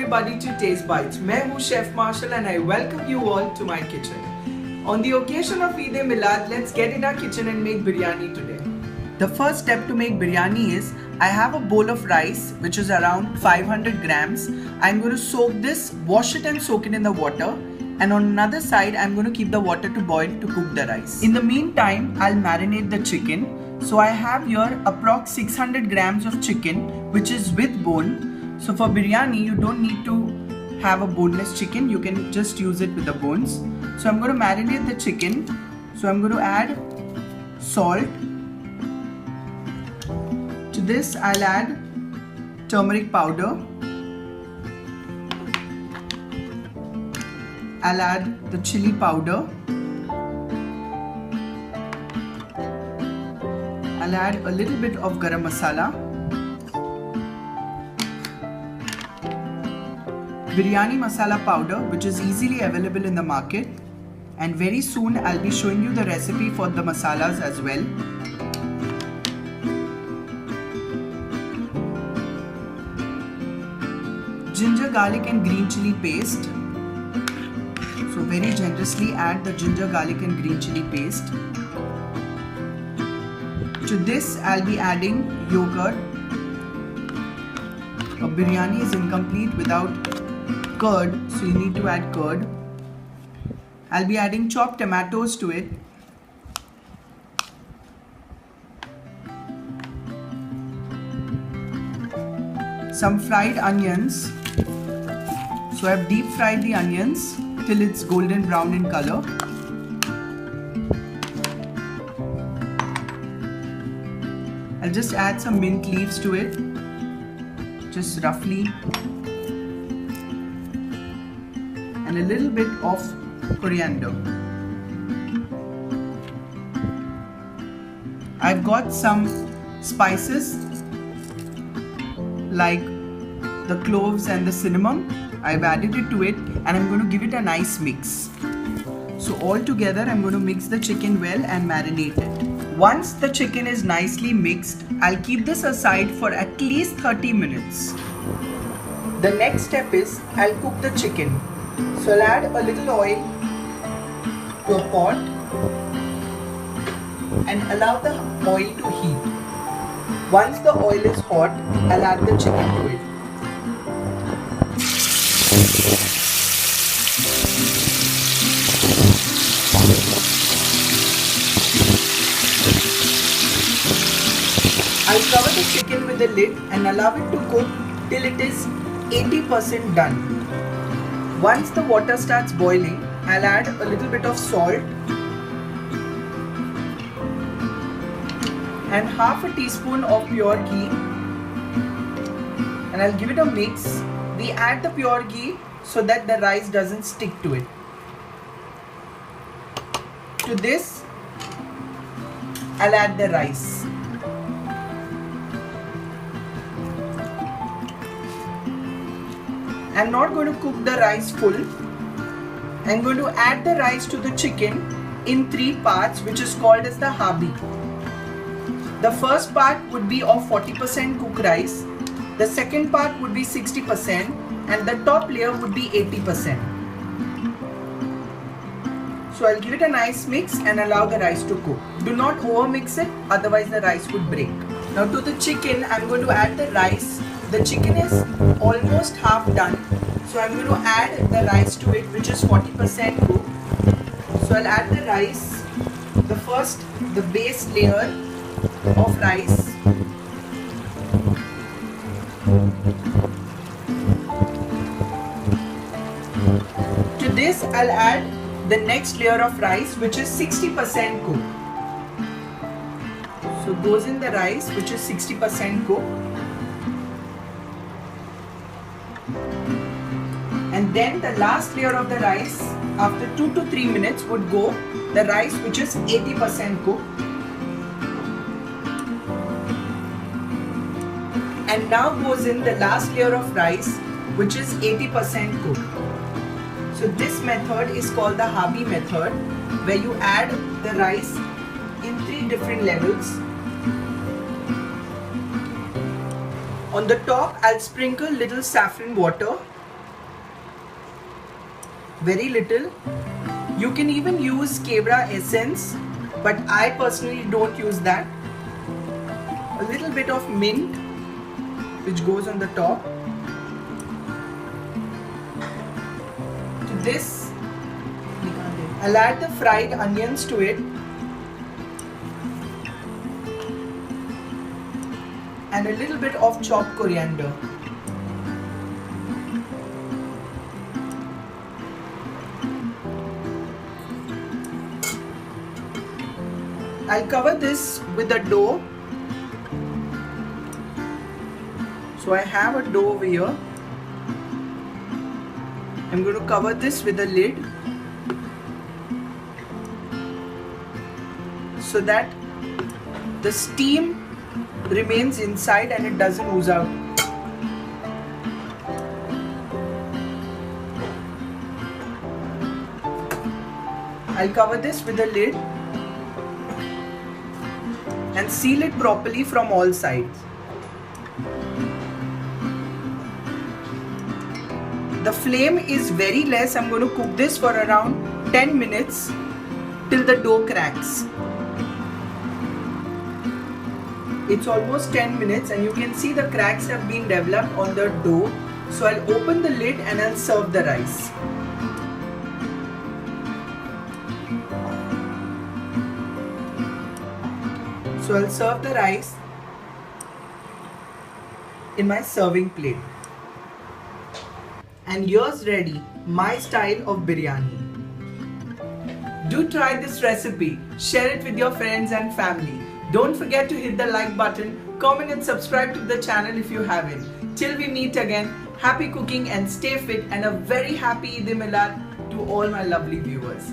everybody to Taste Bites. मैं हूँ Chef Marshall and I welcome you all to my kitchen. On the occasion of Eid-e-Milad, let's get in our kitchen and make biryani today. The first step to make biryani is, I have a bowl of rice which is around 500 grams. I'm going to soak this, wash it and soak it in the water. And on another side, I'm going to keep the water to boil to cook the rice. In the meantime, I'll marinate the chicken. So I have here approx 600 grams of chicken which is with bone. So for biryani, you don't need to have a boneless chicken. You can just use it with the bones. So I'm going to marinate the chicken. So I'm going to add salt. To this, I'll add turmeric powder. I'll add the chili powder. I'll add a little bit of garam masala. Biryani masala powder, which is easily available in the market, and very soon I'll be showing you the recipe for the masalas as well. Ginger, garlic and green chili paste. So very generously add the ginger, garlic and green chili paste. To this I'll be adding yogurt. A biryani is incomplete without curd, so you need to add curd. I'll be adding chopped tomatoes to it. Some fried onions. So I've deep fried the onions till it's golden brown in color. I'll just add some mint leaves to it, just roughly. And a little bit of coriander. I've got some spices like the cloves and the cinnamon. I've added it to it and I'm going to give it a nice mix. So all together I'm going to mix the chicken well and marinate it. Once the chicken is nicely mixed, I'll keep this aside for at least 30 minutes. The next step is I'll cook the chicken. So I'll add a little oil to a pot and allow the oil to heat. Once the oil is hot, I'll add the chicken to it. I'll cover the chicken with the lid and allow it to cook till it is 80% done. Once the water starts boiling, I'll add a little bit of salt and half a teaspoon of pure ghee, and I'll give it a mix. We add the pure ghee so that the rice doesn't stick to it. To this, I'll add the rice. I'm not going to cook the rice full. I'm going to add the rice to the chicken in 3 parts, which is called as the habi. The first part would be of 40% cooked rice, the second part would be 60%, and the top layer would be 80%. So I'll give it a nice mix and allow the rice to cook. Do not over mix it, otherwise the rice would break. Now to the chicken, I'm going to add the rice. The chicken is almost half done, so I'm going to add the rice to it, which is 40% cooked. So I'll add the rice, the base layer of rice. To this I'll add the next layer of rice, which is 60% cooked. So goes in the rice, which is 60% cooked. And then the last layer of the rice, after 2 to 3 minutes, would go the rice which is 80% cooked. And now goes in the last layer of rice which is 80% cooked. So this method is called the habi method, where you add the rice in 3 different levels. On the top, I'll sprinkle little saffron water very little. You can even use Kebra essence, but I personally don't use that. A little bit of mint, which goes on the top. To this, I'll add the fried onions to it. And a little bit of chopped coriander. I'll cover this with a dough. So I have a dough over here. I'm going to cover this with a lid so that the steam remains inside and it doesn't ooze out. I'll cover this with a lid and seal it properly from all sides. The flame is very less. I'm going to cook this for around 10 minutes till the dough cracks. It's almost 10 minutes and you can see the cracks have been developed on the dough. So I'll open the lid and I'll serve the rice. So I'll serve the rice in my serving plate. And here's ready my style of biryani. Do try this recipe, share it with your friends and family. Don't forget to hit the like button, comment and subscribe to the channel if you haven't. Till we meet again, happy cooking and stay fit, and a very happy Eid Milad to all my lovely viewers.